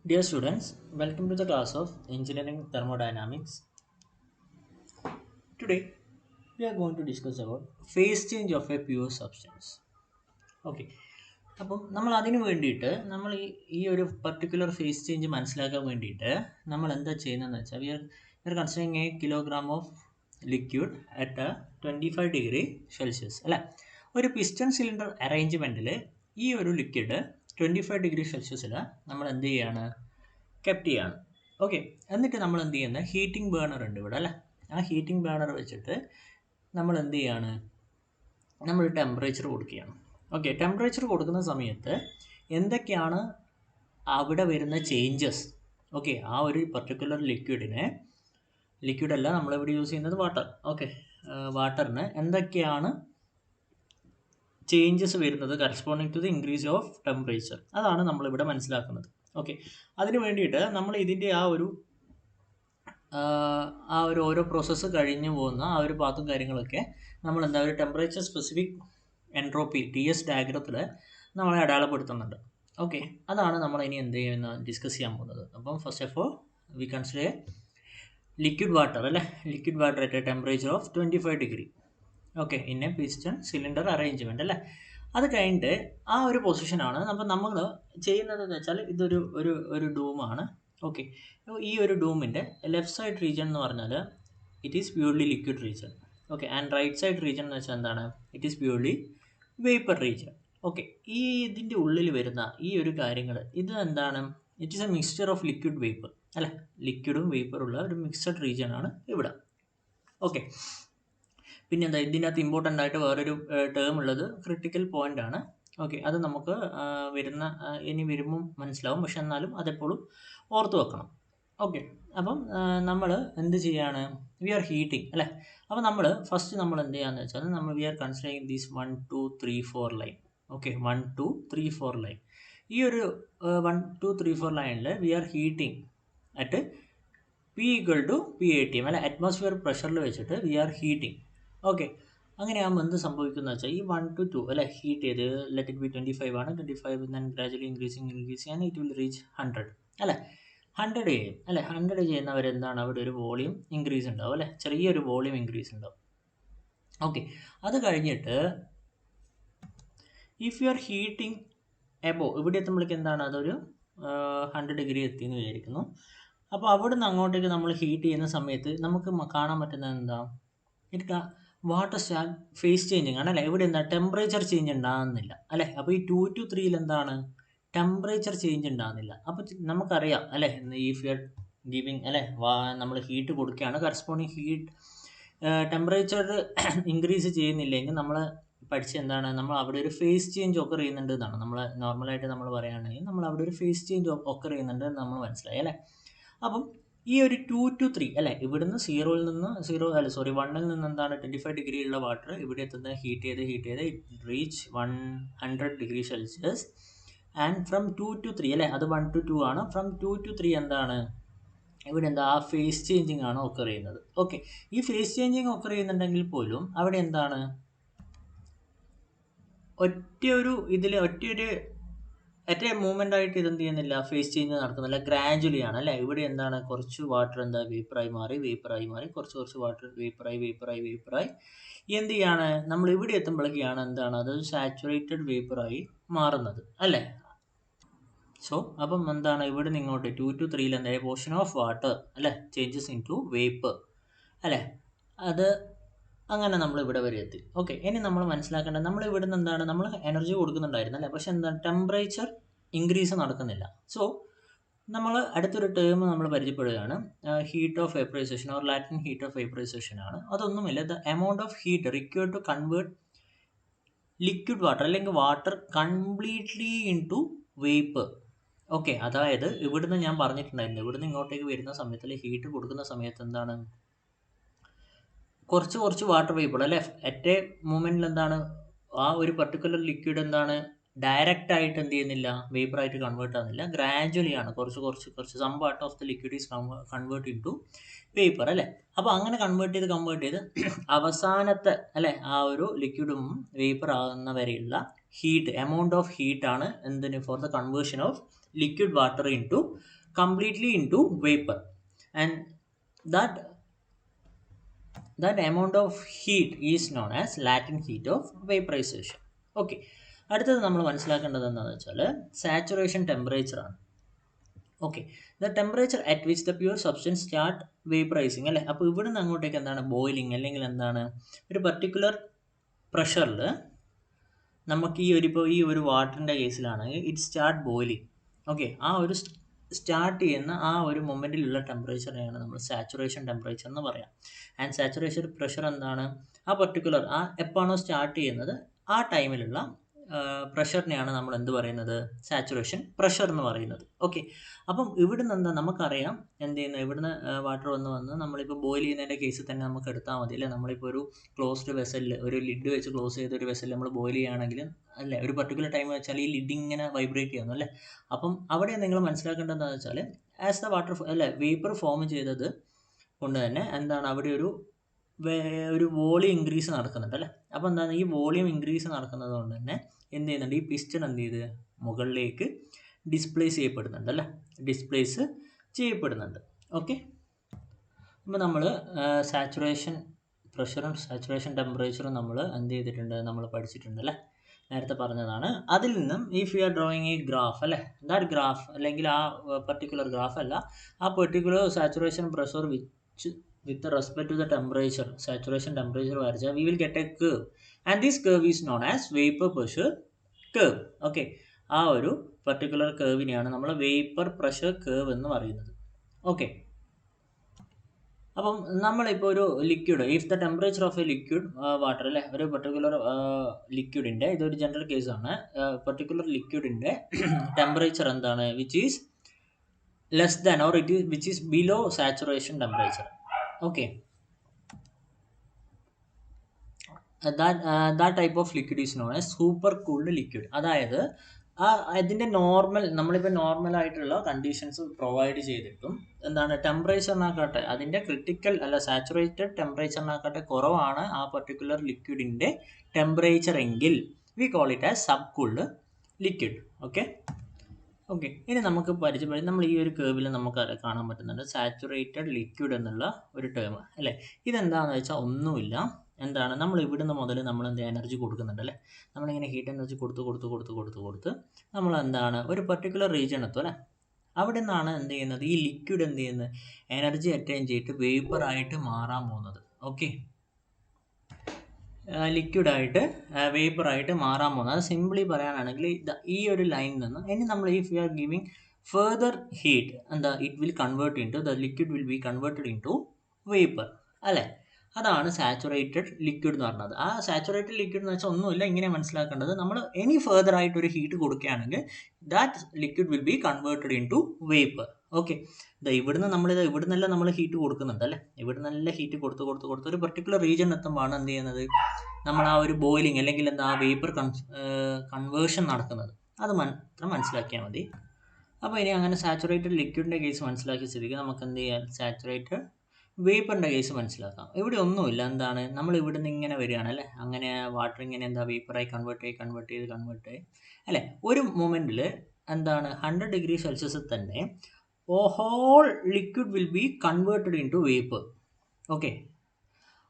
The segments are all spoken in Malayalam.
Dear students, welcome to the class of Engineering Thermodynamics. Today, we are going to discuss about phase change of a pure substance. Okay, അപ്പം നമ്മൾ അതിന് വേണ്ടിയിട്ട് നമ്മൾ ഈ ഒരു പർട്ടിക്കുലർ ഫേസ് ചേഞ്ച് മനസ്സിലാക്കാൻ വേണ്ടിയിട്ട് നമ്മൾ എന്താ ചെയ്യുന്നതെന്ന് വെച്ചാൽ we are considering a kilogram of liquid at 25 degree Celsius അല്ലേ. ഒരു പിസ്റ്റൺ സിലിണ്ടർ അറേഞ്ച്മെൻറ്റിൽ ഈ ഒരു ലിക്വിഡ് 25 ഡിഗ്രി സെൽഷ്യസിൽ നമ്മൾ എന്ത് ചെയ്യാണ്, കെപ്റ്റ് ചെയ്യാണ്. ഓക്കെ, എന്നിട്ട് നമ്മൾ എന്ത് ചെയ്യുന്നത്, ഹീറ്റിംഗ് ബേണർ ഉണ്ട് ഇവിടെ അല്ലേ. ആ ഹീറ്റിംഗ് ബേണർ വെച്ചിട്ട് നമ്മൾ എന്ത് ചെയ്യാണ്, നമ്മൾ ടെമ്പറേച്ചർ കൊടുക്കുകയാണ്. ഓക്കെ, ടെമ്പറേച്ചർ കൊടുക്കുന്ന സമയത്ത് എന്തൊക്കെയാണ് അവിടെ വരുന്ന ചേഞ്ചസ്. ഓക്കെ, ആ ഒരു പർട്ടിക്കുലർ ലിക്വിഡല്ല നമ്മളിവിടെ യൂസ് ചെയ്യുന്നത് വാട്ടർ. ഓക്കെ, വാട്ടറിന് എന്തൊക്കെയാണ് ചേഞ്ചസ് വരുന്നത് corresponding to the increase of temperature, അതാണ് നമ്മളിവിടെ മനസ്സിലാക്കുന്നത്. ഓക്കെ, അതിന് വേണ്ടിയിട്ട് നമ്മൾ ഇതിൻ്റെ ആ ഒരു ഓരോ പ്രോസസ്സ് കഴിഞ്ഞു പോകുന്ന ആ ഒരു പാത്തും കാര്യങ്ങളൊക്കെ നമ്മൾ എന്താ ഒരു ടെമ്പറേച്ചർ സ്പെസിഫിക് എൻട്രോപ്പി TS ഡയഗ്രത്തിൽ നമ്മളെ അടയാളപ്പെടുത്തുന്നുണ്ട്. ഓക്കെ, അതാണ് നമ്മൾ ഇനി എന്ത് ചെയ്യുന്ന ഡിസ്കസ് ചെയ്യാൻ പോകുന്നത്. അപ്പം first of all we consider liquid water അല്ലേ. Liquid water at a temperature of 25 degree. Okay, in a piston cylinder arrangement അല്ലേ. അത് കഴിഞ്ഞിട്ട് ആ ഒരു പൊസിഷനാണ് അപ്പം നമ്മൾ ചെയ്യുന്നതെന്ന് വെച്ചാൽ ഇതൊരു ഒരു ഒരു ഡൂമാണ്. ഓക്കെ, ഈ ഒരു ഡൂമിൻ്റെ ലെഫ്റ്റ് സൈഡ് റീജിയൻ എന്ന് പറഞ്ഞാൽ it is purely liquid region. Okay, and right side region എന്ന് വെച്ചാൽ എന്താണ്, it is purely vapour region. Okay, ഈ ഇതിൻ്റെ ഉള്ളിൽ വരുന്ന ഈ ഒരു കാര്യങ്ങൾ ഇത് എന്താണ്, it is a mixture of liquid vapour അല്ലേ. ലിക്വിഡും വേപ്പറുള്ള ഒരു മിക്സഡ് റീജിയൻ ആണ് ഇവിടെ. ഓക്കെ, പിന്നെ എന്താ ഇതിനകത്ത് ഇമ്പോർട്ടൻ്റ് ആയിട്ട് വേറൊരു ടേം ഉള്ളത് ക്രിട്ടിക്കൽ പോയിൻ്റ് ആണ്. ഓക്കെ, അത് നമുക്ക് ഇനി വരുമ്പം മനസ്സിലാവും, പക്ഷെ എന്നാലും അതെപ്പോഴും ഓർത്ത് വെക്കണം. ഓക്കെ, അപ്പം നമ്മൾ എന്ത് ചെയ്യാണ്, വി ആർ ഹീറ്റിംഗ് അല്ലേ. അപ്പം നമ്മൾ ഫസ്റ്റ് നമ്മൾ എന്ത് ചെയ്യാന്ന് വെച്ചാൽ നമ്മൾ we are considering these 1 2 3 4 line. Okay, 1 2 3 4 line. ഈ ഒരു 1 2 3 4 ലൈനിൽ we are heating at P equal to PATM അല്ലെ, അറ്റ്മോസ്ഫിയർ പ്രഷറിൽ വെച്ചിട്ട് വി ആർ ഹീറ്റിംഗ്. ഓക്കെ, അങ്ങനെയാകുമ്പോൾ എന്ത് സംഭവിക്കുന്നത് വെച്ചാൽ ഈ 1 to 2 അല്ലെ ഹീറ്റ് ചെയ്ത് ലെറ്റ് ഇറ്റ് ബി 25 ആണ്. 25 then gradually increasing and it will reach 100 അല്ലേ. 100 ചെയ്യും അല്ലേ. 100 ചെയ്യുന്നവർ എന്താണ്, അവിടെ ഒരു വോളിയം ഇൻക്രീസ് ഉണ്ടാവും അല്ലേ, ചെറിയൊരു വോളിയം ഇൻക്രീസ് ഉണ്ടാവും. ഓക്കെ, അത് കഴിഞ്ഞിട്ട് if you R heating above, ഇവിടെ എത്തുമ്പോഴേക്ക് എന്താണ്, അതൊരു 100 ഡിഗ്രി എത്തിയെന്ന് വിചാരിക്കുന്നു. അപ്പോൾ അവിടെ നിന്ന് അങ്ങോട്ടേക്ക് നമ്മൾ ഹീറ്റ് ചെയ്യുന്ന സമയത്ത് നമുക്ക് കാണാൻ പറ്റുന്നത് എന്താ, it water start phase changing ആണ് അല്ലേ. ഇവിടെ എന്താ ടെമ്പറേച്ചർ ചേഞ്ച് ഉണ്ടാകുന്നില്ല അല്ലേ. അപ്പോൾ ഈ 2 to 3 എന്താണ്, ടെമ്പറേച്ചർ ചേഞ്ച് ഉണ്ടാകുന്നില്ല. അപ്പോൾ നമുക്കറിയാം അല്ലേ, ഇഫ് യു ആർ ഗിവിങ് അല്ലേ, നമ്മൾ ഹീറ്റ് കൊടുക്കുകയാണ്, കറസ്പോണ്ടിങ് ഹീറ്റ് ടെമ്പറേച്ചർ ഇൻക്രീസ് ചെയ്യുന്നില്ലെങ്കിൽ നമ്മൾ പഠിച്ച എന്താണ്, നമ്മൾ അവിടെ ഒരു ഫേസ് ചേഞ്ച് ഒക്കർ ചെയ്യുന്നുണ്ട് എന്നാണ്. നമ്മൾ നോർമലായിട്ട് നമ്മൾ പറയുകയാണെങ്കിൽ നമ്മൾ അവിടെ ഒരു ഫേസ് ചേഞ്ച് ഒക്കർ ചെയ്യുന്നുണ്ട് എന്ന് നമ്മൾ മനസ്സിലായി അല്ലേ. അപ്പം ഈ ഒരു 2 to 3 അല്ലേ, ഇവിടുന്ന് 1ൽ നിന്ന് എന്താണ് 25 ഡിഗ്രി ഉള്ള വാട്ടർ ഇവിടെ എത്തുന്നത് ഹീറ്റ് ചെയ്ത് it reach 100 degree Celsius. And from 2 to 3 അല്ലേ, അത് 1 to 2 ആണ്. ഫ്രം 2 to 3 എന്താണ്, ഇവിടെ എന്താ ആ ഫേസ് ചേഞ്ചിങ് ആണ് ഒക്കർ ചെയ്യുന്നത്. ഓക്കെ, ഈ ഫേസ് ചേഞ്ചിങ് ഒക്കർ ചെയ്യുന്നുണ്ടെങ്കിൽ പോലും അവിടെ എന്താണ്, ഒറ്റ മൂവ്മെൻ്റ് ആയിട്ട് ഇതെന്ത് ചെയ്യുന്നില്ല, ഫേസ് ചേഞ്ച് നടക്കുന്നില്ല, ഗ്രാജുവലി ആണ് അല്ലേ. ഇവിടെ എന്താണ്, കുറച്ച് വാട്ടർ എന്താ വേപ്പറായി മാറി കുറച്ച് വാട്ടർ വേപ്പറായി എന്ത് ചെയ്യാണ്, നമ്മൾ ഇവിടെ എത്തുമ്പോഴേക്കാണ് എന്താണ്, അത് സാച്ചുറേറ്റഡ് വേപ്പറായി മാറുന്നത് അല്ലേ. സോ അപ്പം എന്താണ്, ഇവിടെ നിന്ന് ഇങ്ങോട്ട് 2 to 3 എന്താ പോർഷൻ ഓഫ് വാട്ടർ അല്ലേ ചേഞ്ചസ് ഇൻ ടു വേപ്പർ അല്ലേ. അത് അങ്ങനെ നമ്മൾ ഇവിടെ വരെ എത്തി. ഓക്കെ, ഇനി നമ്മൾ മനസ്സിലാക്കേണ്ടത്, നമ്മൾ ഇവിടെ നിന്ന് എന്താണ്, നമ്മൾ എനർജി കൊടുക്കുന്നുണ്ടായിരുന്നു അല്ലേ, പക്ഷെ എന്താണ് ടെമ്പറേച്ചർ ഇൻക്രീസ് നടക്കുന്നില്ല. സോ നമ്മൾ അടുത്തൊരു ടേം നമ്മൾ പരിചയപ്പെടുകയാണ്, heat of vaporization or latent heat of vaporization ആണ്. അതൊന്നുമില്ല, the amount of heat required to convert liquid water അല്ലെങ്കിൽ water completely into vapour. Okay, അതായത് ഇവിടുന്ന് ഞാൻ പറഞ്ഞിട്ടുണ്ടായിരുന്നു, ഇവിടുന്ന് ഇങ്ങോട്ടേക്ക് വരുന്ന സമയത്തിൽ ഹീറ്റ് കൊടുക്കുന്ന സമയത്ത് എന്താണ്, കുറച്ച് വാട്ടർ വേപ്പർ അല്ലേ അറ്റ് എ മൂമെൻറ്റിൽ എന്താണ്, ആ ഒരു പർട്ടിക്കുലർ ലിക്വിഡ് എന്താണ് ഡയറക്റ്റ് ആയിട്ട് എന്ത് ചെയ്യുന്നില്ല, വേപ്പറായിട്ട് കൺവേർട്ട് ആകുന്നില്ല, ഗ്രാജുവലി ആണ് കുറച്ച് some part of the liquid is convert into vapour അല്ലേ. അപ്പോൾ അങ്ങനെ കൺവേർട്ട് ചെയ്ത് അവസാനത്തെ അല്ലേ ആ ഒരു ലിക്വിഡും വേപ്പർ ആകുന്ന വരെയുള്ള ഹീറ്റ് എമൗണ്ട് ഓഫ് ഹീറ്റ് ആണ് എന്തിന്, for the conversion of liquid water into completely into vapor, and that amount of heat is known as latent heat of vaporization. Okay, അടുത്തത് നമ്മൾ മനസ്സിലാക്കേണ്ടത് എന്താണെന്ന് വെച്ചാൽ സാച്ചുറേഷൻ ടെമ്പറേച്ചർ ആണ്. Okay, the temperature at which the pure substance start vaporizing അല്ലേ. അപ്പോൾ ഇവിടെ നിന്ന് അങ്ങോട്ടേക്ക് എന്താണ് ബോയിലിംഗ്, അല്ലെങ്കിൽ എന്താണ് ഒരു പർട്ടിക്കുലർ പ്രഷറിൽ നമുക്ക് ഈ ഒരു വാട്ടറിൻ്റെ കേസിലാണെങ്കിൽ ഇറ്റ് സ്റ്റാർട്ട് ബോയിലിംഗ്. ഓക്കെ, ആ ഒരു സ്റ്റാർട്ട് ചെയ്യുന്ന ആ ഒരു മൊമെൻറ്റിലുള്ള ടെമ്പറേച്ചറിനെയാണ് നമ്മൾ സാച്ചുറേഷൻ ടെമ്പറേച്ചർ എന്ന് പറയാം. ആൻഡ് സാച്ചുറേഷൻ പ്രഷർ എന്താണ്, ആ പർട്ടിക്കുലർ എപ്പോഴാണോ സ്റ്റാർട്ട് ചെയ്യുന്നത് ആ ടൈമിലുള്ള പ്രഷറിനെയാണ് നമ്മൾ എന്ത് പറയുന്നത്, സാച്ചുറേഷൻ പ്രഷർ എന്ന് പറയുന്നത്. ഓക്കെ, അപ്പം ഇവിടുന്ന് എന്താ നമുക്കറിയാം എന്ത് ചെയ്യുന്നത്, ഇവിടുന്ന് വാട്ടർ വന്ന് നമ്മളിപ്പോൾ ബോയിൽ ചെയ്യുന്നതിൻ്റെ കേസിൽ തന്നെ നമുക്ക് എടുത്താൽ മതി അല്ലേ. നമ്മളിപ്പോൾ ഒരു ക്ലോസ്ഡ് വെസലിൽ ഒരു ലിഡ് വെച്ച് ക്ലോസ് ചെയ്ത ഒരു വെസലിൽ നമ്മൾ ബോയിൽ ചെയ്യുകയാണെങ്കിൽ അല്ലേ, ഒരു പർട്ടിക്കുലർ ടൈം വെച്ചാൽ ഈ ലിഡ് ഇങ്ങനെ വൈബ്രേറ്റ് ചെയ്യുന്നു അല്ലേ. അപ്പം അവിടെ നിങ്ങൾ മനസ്സിലാക്കേണ്ടത് എന്താണെന്ന് വെച്ചാൽ ആസ് ദ വാട്ടർ അല്ലേ വേപ്പർ ഫോം ചെയ്തത് കൊണ്ട് തന്നെ എന്താണ് അവിടെ ഒരു വോളിയം ഇൻക്രീസ് നടക്കുന്നുണ്ട് അല്ലേ. അപ്പോൾ എന്താണ് ഈ വോളിയം ഇൻക്രീസ് നടക്കുന്നത് കൊണ്ട് തന്നെ എന്ത് ചെയ്യുന്നുണ്ട്, ഈ പിസ്റ്റൺ എന്ത് ചെയ്ത് മുകളിലേക്ക് ഡിസ്പ്ലേസ് ചെയ്യപ്പെടുന്നുണ്ട് അല്ലേ, ഡിസ്പ്ലേസ് ചെയ്യപ്പെടുന്നുണ്ട്. ഓക്കെ, അപ്പോൾ നമ്മൾ സാച്ചുറേഷൻ പ്രഷറും സാച്ചുറേഷൻ ടെമ്പറേച്ചറും നമ്മൾ എന്ത് ചെയ്തിട്ടുണ്ട്, നമ്മൾ പഠിച്ചിട്ടുണ്ട് അല്ലേ, നേരത്തെ പറഞ്ഞതാണ്. അതിൽ നിന്നും if you R drawing A graph അല്ലേ, ദാറ്റ് ഗ്രാഫ് അല്ലെങ്കിൽ ആ പർട്ടിക്കുലർ ഗ്രാഫ് അല്ല, ആ particular saturation pressure with respect to the temperature, saturation temperature വരച്ചാൽ we will get a curve, and this curve is known as vapor pressure curve. Okay, ആ ഒരു പർട്ടിക്കുലർ കർവിനെയാണ് നമ്മൾ വേപ്പർ പ്രഷർ കർവ് എന്ന് പറയുന്നത്. ഓക്കെ, അപ്പം നമ്മളിപ്പോൾ ഒരു liquid, if the temperature of A liquid water അല്ലേ, ഒരു പർട്ടിക്കുലർ ലിക്വിഡിൻ്റെ, ഇതൊരു ജനറൽ കേസാണ്, പർട്ടിക്കുലർ ലിക്വിഡിൻ്റെ ടെമ്പറേച്ചർ എന്താണ്, which is less than or it is which is below saturation temperature. Okay, that type of liquid is known as super cooled liquid. അതായത് അതിൻ്റെ നോർമൽ, നമ്മളിപ്പോൾ നോർമലായിട്ടുള്ള കണ്ടീഷൻസ് പ്രൊവൈഡ് ചെയ്തിട്ടും എന്താണ് ടെമ്പറേച്ചറിനാക്കട്ടെ, അതിൻ്റെ ക്രിട്ടിക്കൽ അല്ല സാച്ചുറേറ്റഡ് ടെമ്പറേച്ചറിനാക്കട്ടെ കുറവാണ് ആ പർട്ടിക്കുലർ ലിക്വിഡിൻ്റെ ടെമ്പറേച്ചർ എങ്കിൽ we call it as sub cooled liquid. Okay, ഇനി നമുക്ക് പരിചയപ്പെടും. നമ്മൾ ഈ ഒരു കേർവിൽ നമുക്ക് കാണാൻ പറ്റുന്നുണ്ട് സാച്ചുറേറ്റഡ് ലിക്വിഡ് എന്നുള്ള ഒരു ടേം അല്ലേ. ഇതെന്താണെന്ന് വെച്ചാൽ ഒന്നുമില്ല, എന്താണ് നമ്മൾ ഇവിടുന്ന് മുതൽ നമ്മൾ എന്ത് എനർജി കൊടുക്കുന്നുണ്ട് അല്ലേ, നമ്മളിങ്ങനെ ഹീറ്റ് എനർജി കൊടുത്ത് നമ്മൾ എന്താണ് ഒരു പർട്ടിക്കുലർ റീജിയൻ എത്തും അല്ലേ. അവിടെ നിന്നാണ് എന്ത് ചെയ്യുന്നത്, ഈ ലിക്വിഡ് എന്ത് ചെയ്യുന്നത്, എനർജി അറ്റൈൻ ചെയ്തിട്ട് വേപ്പറായിട്ട് മാറാൻ പോകുന്നത്. ഓക്കെ, ലിക്വിഡായിട്ട് വേപ്പറായിട്ട് മാറാൻ പോകുന്നത്. അത് സിംപ്ലി പറയാനാണെങ്കിൽ ഈ ഒരു ലൈനിൽ നിന്ന് ഇനി നമ്മൾ if you are giving further heat എന്താ it will convert into the liquid will be converted into vapour അല്ലേ. അതാണ് സാച്ചുറേറ്റഡ് ലിക്വിഡ് എന്ന് പറഞ്ഞത്. ആ സാച്ചുറേറ്റഡ് ലിക്വിഡ് എന്ന് വെച്ചാൽ ഒന്നുമില്ല, ഇങ്ങനെ മനസ്സിലാക്കേണ്ടത് നമ്മൾ എനി ഫെർദർ ആയിട്ട് ഒരു ഹീറ്റ് കൊടുക്കുകയാണെങ്കിൽ that liquid will be converted into vapour. Okay, ഇവിടുന്നെല്ലാം നമ്മൾ ഹീറ്റ് കൊടുക്കുന്നുണ്ട് അല്ലേ, ഇവിടുന്നെല്ലാം ഹീറ്റ് കൊടുത്ത് ഒരു പർട്ടിക്കുലർ റീജിയൻ എത്തുമ്പോഴാണ് എന്ത് ചെയ്യുന്നത്, നമ്മൾ ആ ഒരു ബോയിലിംഗ് അല്ലെങ്കിൽ എന്താ ആ വേപ്പർ കൺവേർഷൻ നടക്കുന്നത്. അത് മാത്രം മനസ്സിലാക്കിയാൽ മതി. അപ്പോൾ ഇനി അങ്ങനെ സാച്ചുറേറ്റഡ് ലിക്വിഡിൻ്റെ കേസ് മനസ്സിലാക്കിയ സ്ഥിതിക്ക് നമുക്ക് എന്ത് ചെയ്യാം, സാച്ചുറേറ്റഡ് വേപ്പറിൻ്റെ കേസ് മനസ്സിലാക്കാം. ഇവിടെ ഒന്നുമില്ല, എന്താണ് നമ്മൾ ഇവിടുന്ന് ഇങ്ങനെ വരികയാണ് അല്ലേ, അങ്ങനെ വാട്ടർ ഇങ്ങനെ എന്താ വേപ്പറായി കൺവേർട്ട് ചെയ്ത് അല്ലേ. ഒരു മൊമെൻറ്റിൽ എന്താണ് 100 ഡിഗ്രി സെൽഷ്യസിൽ തന്നെ whole liquid will be converted into vapour. Okay,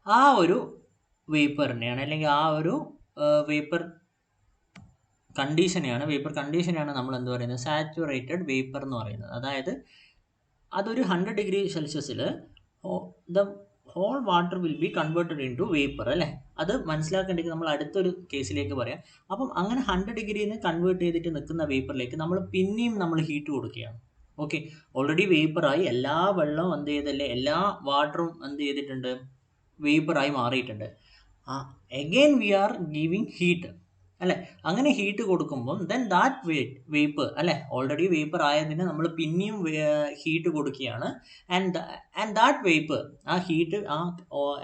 ആ ഒരു വേപ്പറിനെയാണ് അല്ലെങ്കിൽ ആ ഒരു വേപ്പർ കണ്ടീഷനെയാണ് നമ്മൾ എന്ത് പറയുന്നത്, സാച്ചുറേറ്റഡ് വേപ്പർ എന്ന് പറയുന്നത്. അതായത് അതൊരു 100 ഡിഗ്രി സെൽഷ്യസിൽ the whole water will be converted into vapour അല്ലേ. അത് മനസ്സിലാക്കേണ്ടെങ്കിൽ നമ്മൾ അടുത്തൊരു കേസിലേക്ക് പറയാം. അപ്പം അങ്ങനെ 100 ഡിഗ്രിയിൽ നിന്ന് കൺവേർട്ട് ചെയ്തിട്ട് നിൽക്കുന്ന വേപ്പറിലേക്ക് നമ്മൾ പിന്നെയും നമ്മൾ ഹീറ്റ് കൊടുക്കുകയാണ്. ഓക്കെ, ഓൾറെഡി വേപ്പറായി, എല്ലാ വെള്ളവും എന്ത് ചെയ്തല്ലേ, എല്ലാ വാട്ടറും എന്ത് ചെയ്തിട്ടുണ്ട്, വേപ്പറായി മാറിയിട്ടുണ്ട്. Again we R giving heat അല്ലേ. അങ്ങനെ ഹീറ്റ് കൊടുക്കുമ്പം ദെൻ ദാറ്റ് വേപ്പർ അല്ലേ, ഓൾറെഡി വേപ്പർ ആയതിന് നമ്മൾ പിന്നെയും ഹീറ്റ് കൊടുക്കുകയാണ്. ആൻഡ് ദാറ്റ് വേപ്പർ, ആ ഹീറ്റ്, ആ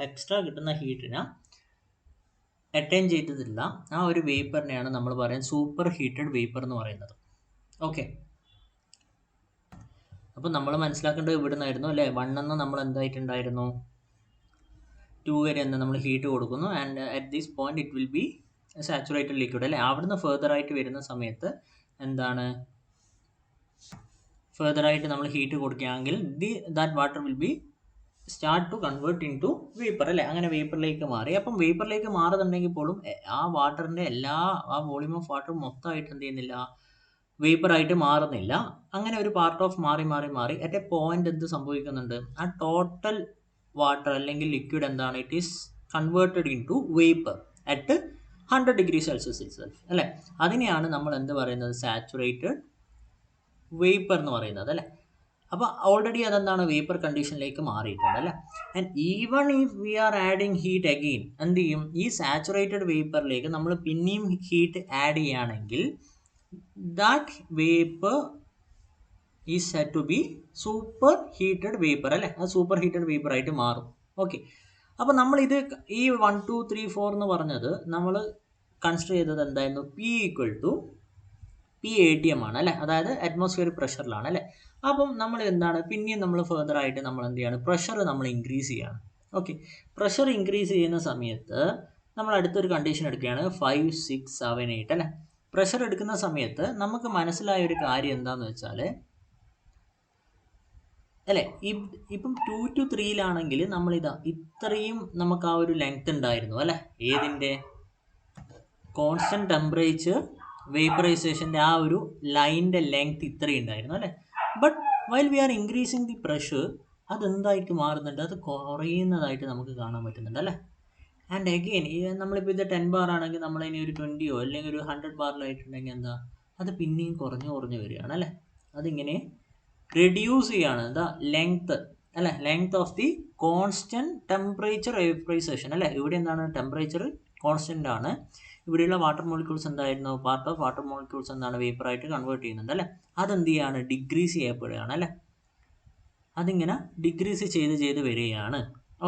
എക്സ്ട്രാ കിട്ടുന്ന ഹീറ്റിനെ അറ്റൈൻ ചെയ്തതില്ല ആ ഒരു വേപ്പറിനെയാണ് നമ്മൾ പറയുന്നത് സൂപ്പർ ഹീറ്റഡ് വേപ്പർ എന്ന് പറയുന്നത്. ഓക്കെ, അപ്പോൾ നമ്മൾ മനസ്സിലാക്കേണ്ടത് ഇവിടുന്നായിരുന്നു അല്ലേ. 1 എന്ന് നമ്മൾ എന്തായിട്ടുണ്ടായിരുന്നു, 2 വരെ എന്ന് നമ്മൾ ഹീറ്റ് കൊടുക്കുന്നു. And at this point it will be saturated liquid അല്ലേ. അവിടുന്ന് ഫെർദർ ആയിട്ട് വരുന്ന സമയത്ത് എന്താണ് ഫെർദർ ആയിട്ട് നമ്മൾ ഹീറ്റ് കൊടുക്കുകയാണെങ്കിൽ that water will be start to convert into vapour അല്ലേ, അങ്ങനെ വേപ്പറിലേക്ക് മാറി. അപ്പം വേപ്പറിലേക്ക് മാറുന്നുണ്ടെങ്കിൽ പോലും ആ വാട്ടറിൻ്റെ ആ വോളിയൂം ഓഫ് വാട്ടർ മൊത്തമായിട്ട് എന്ത് ചെയ്യുന്നില്ല, വേപ്പറായിട്ട് മാറുന്നില്ല. അങ്ങനെ ഒരു പാർട്ട് ഓഫ് മാറി മാറി മാറി അറ്റ് എ പോയിന്റ് എന്ത് സംഭവിക്കുന്നുണ്ട്, ആ ടോട്ടൽ വാട്ടർ അല്ലെങ്കിൽ ലിക്വിഡ് എന്താണ്, it is converted into vapour at 100 degree Celsius itself അല്ലേ. അതിനെയാണ് നമ്മൾ എന്ത് പറയുന്നത്, സാച്ചുറേറ്റഡ് വേപ്പർ എന്ന് പറയുന്നത് അല്ലേ. അപ്പോൾ ഓൾറെഡി അതെന്താണ്, വേപ്പർ കണ്ടീഷനിലേക്ക് മാറിയിട്ടുണ്ട് അല്ലേ. And even if we are adding heat again, എന്ത് ചെയ്യും, ഈ സാച്ചുറേറ്റഡ് വേപ്പറിലേക്ക് നമ്മൾ പിന്നെയും ഹീറ്റ് ആഡ് ചെയ്യുകയാണെങ്കിൽ that vapour is said to be super heated vapour അല്ലേ, അത് സൂപ്പർ ഹീറ്റഡ് വേപ്പർ ആയിട്ട് മാറും. ഓക്കെ, അപ്പോൾ നമ്മളിത് ഈ 1 2 3 4 എന്ന് പറഞ്ഞത് നമ്മൾ കൺസിഡർ ചെയ്തത് എന്തായിരുന്നു, P ഈക്വൽ ടു PATM ആണ് അല്ലേ, അതായത് അറ്റ്മോസ്ഫിയറിക് പ്രഷറിലാണ് അല്ലേ. അപ്പം നമ്മൾ എന്താണ്, പിന്നെയും നമ്മൾ ഫെർദർ ആയിട്ട് നമ്മൾ എന്ത് ചെയ്യാണ്, പ്രഷർ നമ്മൾ ഇൻക്രീസ് ചെയ്യാണ്. ഓക്കെ, പ്രഷർ ഇൻക്രീസ് ചെയ്യുന്ന സമയത്ത് നമ്മൾ അടുത്തൊരു കണ്ടീഷൻ എടുക്കുകയാണ് 5 6 7 8 അല്ലേ. പ്രഷർ എടുക്കുന്ന സമയത്ത് നമുക്ക് മനസ്സിലായ ഒരു കാര്യം എന്താണെന്ന് വെച്ചാൽ അല്ലേ, ഇപ്പം 2 to 3 നമ്മളിതാ ഇത്രയും നമുക്ക് ആ ഒരു ലെങ്ത് ഉണ്ടായിരുന്നു അല്ലേ, ഏതിൻ്റെ, കോൺസ്റ്റൻറ്റ് ടെമ്പറേച്ചർ വേപ്പറൈസേഷൻ്റെ ആ ഒരു ലൈനിൻ്റെ ലെങ്ത് ഇത്രയും ഉണ്ടായിരുന്നു അല്ലേ. But while we are increasing the pressure അതെന്തായിട്ട് മാറുന്നുണ്ട്, അത് കുറയുന്നതായിട്ട് നമുക്ക് കാണാൻ പറ്റുന്നുണ്ട് അല്ലേ. ആൻഡ് അഗെയിൻ നമ്മളിപ്പോൾ ഇത് 10 ബാർ ആണെങ്കിൽ നമ്മളിനി ഒരു 20 അല്ലെങ്കിൽ ഒരു 100 ബാറിലായിട്ടുണ്ടെങ്കിൽ എന്താ, അത് പിന്നെയും കുറഞ്ഞു കുറഞ്ഞു വരികയാണ് അല്ലേ. അതിങ്ങനെ റെഡ്യൂസ് ചെയ്യാണ് ദ ലെങ്ത് അല്ലേ, length of the constant temperature vaporisation അല്ലേ. ഇവിടെ എന്താണ്, ടെമ്പറേച്ചർ കോൺസ്റ്റൻ്റ് ആണ്, ഇവിടെയുള്ള വാട്ടർ മോളിക്യൂൾസ് എന്തായിരുന്നു, പാർട്ട് ഓഫ് വാട്ടർ മോളിക്യൂൾസ് എന്താണ്, വേപ്പറായിട്ട് കൺവേർട്ട് ചെയ്യുന്നുണ്ട് അല്ലേ. അതെന്ത് ചെയ്യാണ്, ഡിക്രീസ് ചെയ്യപ്പെടുകയാണ് അല്ലേ. അതിങ്ങനെ ഡിക്രീസ് ചെയ്ത് ചെയ്ത് വരികയാണ്.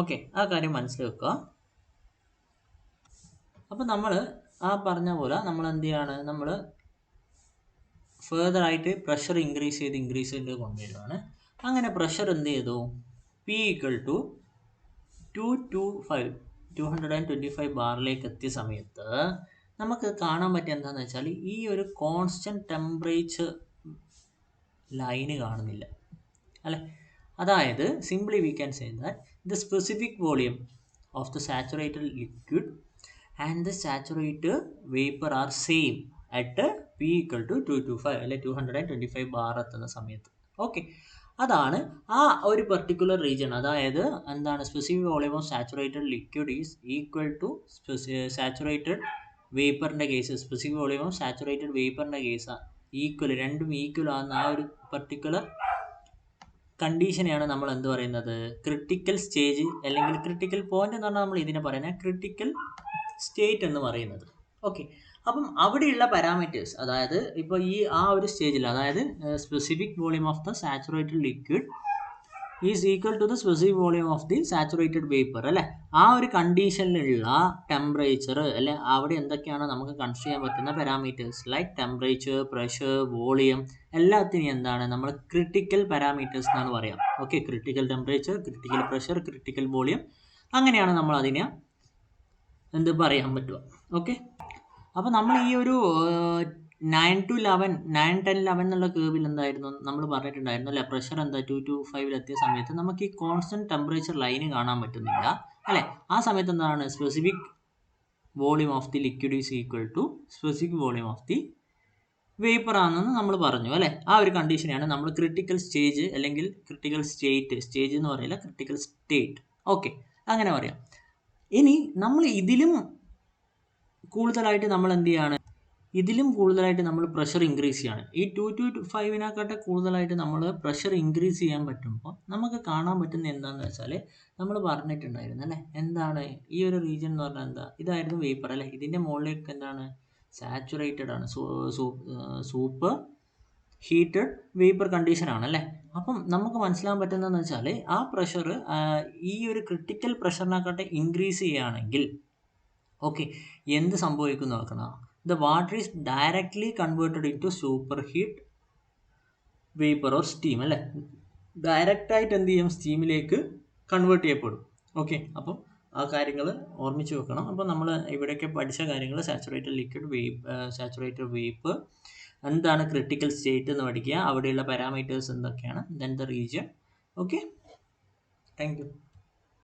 ഓക്കെ, ആ കാര്യം മനസ്സിൽ വെക്കുക. അപ്പോൾ നമ്മൾ ആ പറഞ്ഞ പോലെ നമ്മൾ എന്ത് ചെയ്യാണ്, നമ്മൾ ഫെർദർ ആയിട്ട് പ്രഷർ ഇൻക്രീസ് ചെയ്ത് കൊണ്ടുവരികയാണ്. അങ്ങനെ പ്രഷർ എന്ത് ചെയ്തു, P ഈക്വൽ ടു 225 ബാറിലേക്ക് എത്തിയ സമയത്ത് നമുക്ക് കാണാൻ പറ്റിയ എന്താണെന്ന് വെച്ചാൽ ഈ ഒരു കോൺസ്റ്റൻറ്റ് ടെമ്പറേച്ചർ ലൈന് കാണുന്നില്ല അല്ലേ. അതായത് simply we can say that the specific volume of the saturated liquid and the saturated vapour are same at P equal to 225 അല്ലെ 225 ബാർ എത്തുന്ന സമയത്ത്. ഓക്കെ, അതാണ് ആ ഒരു പെർട്ടിക്കുലർ റീജിയൻ, അതായത് എന്താണ്, specific volume of saturated liquid is equal to saturated വേപ്പറിൻ്റെ case, specific volume of saturated വേപ്പറിൻ്റെ കേസ് ഈക്വൽ, രണ്ടും ഈക്വൽ ആകുന്ന ആ ഒരു പെർട്ടിക്കുലർ കണ്ടീഷനെയാണ് നമ്മൾ എന്ത് പറയുന്നത്, ക്രിട്ടിക്കൽ സ്റ്റേജ് അല്ലെങ്കിൽ ക്രിട്ടിക്കൽ പോയിന്റ് എന്ന് പറഞ്ഞാൽ നമ്മൾ ഇതിനെ പറയുന്നത് ക്രിട്ടിക്കൽ സ്റ്റേറ്റ് എന്ന് പറയുന്നത്. ഓക്കെ, അപ്പം അവിടെയുള്ള പാരാമീറ്റേഴ്സ്, അതായത് ഇപ്പോൾ ആ ഒരു സ്റ്റേജിൽ, അതായത് specific volume of the saturated liquid is equal to the specific volume of the saturated vapour അല്ലേ. ആ ഒരു കണ്ടീഷനിലുള്ള ടെമ്പറേച്ചർ അല്ലെ, അവിടെ എന്തൊക്കെയാണ് നമുക്ക് കൺസിഡർ ചെയ്യാൻ പറ്റുന്ന parameters like temperature, pressure, volume, എല്ലാത്തിനും എന്താണ് നമ്മൾ ക്രിട്ടിക്കൽ പാരാമീറ്റേഴ്സ് എന്നാണ് പറയാം. Okay, critical temperature, critical pressure, critical volume, അങ്ങനെയാണ് നമ്മൾ അതിനെ എന്ത് പറയാൻ പറ്റുക. ഓക്കെ, അപ്പോൾ നമ്മൾ ഈ ഒരു 9 to 11 9 10 11 എന്നുള്ള കേർവിൽ എന്തായിരുന്നു നമ്മൾ പറഞ്ഞിട്ടുണ്ടായിരുന്നു അല്ലേ, പ്രഷർ എന്താ 2 to 5 എത്തിയ സമയത്ത് നമുക്ക് ഈ കോൺസ്റ്റൻറ്റ് ടെമ്പറേച്ചർ ലൈന് കാണാൻ പറ്റുന്നില്ല അല്ലേ. ആ സമയത്ത് എന്താണ്, specific volume of the liquid is equal to specific volume of the vapour ആണെന്ന് നമ്മൾ പറഞ്ഞു അല്ലേ. ആ ഒരു കണ്ടീഷനെയാണ് നമ്മൾ ക്രിട്ടിക്കൽ സ്റ്റേജ് അല്ലെങ്കിൽ ക്രിട്ടിക്കൽ സ്റ്റേജ് എന്ന് പറയില്ല, ക്രിട്ടിക്കൽ സ്റ്റേറ്റ്. ഓക്കെ, അങ്ങനെ പറയാം. ഇനി നമ്മൾ ഇതിലും കൂടുതലായിട്ട് നമ്മൾ എന്ത് ചെയ്യാണ്, നമ്മൾ പ്രഷർ ഇൻക്രീസ് ചെയ്യാണ്. ഈ 2 to 5 കൂടുതലായിട്ട് നമ്മൾ പ്രഷർ ഇൻക്രീസ് ചെയ്യാൻ പറ്റുമ്പോൾ നമുക്ക് കാണാൻ പറ്റുന്ന എന്താണെന്ന് വെച്ചാൽ നമ്മൾ പറഞ്ഞിട്ടുണ്ടായിരുന്നു അല്ലേ, എന്താണ് ഈ ഒരു റീജിയൻ എന്ന് പറഞ്ഞാൽ എന്താ, ഇതായിരുന്നു വേപ്പർ അല്ലേ, ഇതിൻ്റെ മുകളിലേക്ക് എന്താണ് സാച്ചുറേറ്റഡ് ആണ്, സൂപ്പർ ഹീറ്റഡ് വേപ്പർ കണ്ടീഷൻ ആണല്ലേ. അപ്പം നമുക്ക് മനസ്സിലാൻ പറ്റുന്നതെന്ന് വെച്ചാൽ ആ പ്രഷർ ഈ ഒരു ക്രിട്ടിക്കൽ പ്രഷറിനെക്കാട്ടെ ഇൻക്രീസ് ചെയ്യുകയാണെങ്കിൽ ഓക്കെ എന്ത് സംഭവിക്കും നോക്കണം, the water is directly converted into superheat vapor or steam അല്ലേ, ഡയറക്റ്റ് ആയിട്ട് എന്ത് ചെയ്യും, സ്റ്റീമിലേക്ക് കൺവേർട്ട് ചെയ്യപ്പെടും. ഓക്കെ, അപ്പം ആ കാര്യങ്ങൾ ഓർമ്മിച്ച് വെക്കണം. അപ്പോൾ നമ്മൾ ഇവിടെയൊക്കെ പഠിച്ച കാര്യങ്ങൾ സാച്ചുറേറ്റഡ് ലിക്വിഡ്, സാച്ചുറേറ്റഡ് വേപ്പർ, എന്താണ് ക്രിട്ടിക്കൽ സ്റ്റേറ്റ് എന്ന് പഠിക്കുക, അവിടെയുള്ള പാരാമീറ്റേഴ്സ് എന്തൊക്കെയാണ്, then the region. Okay, thank you.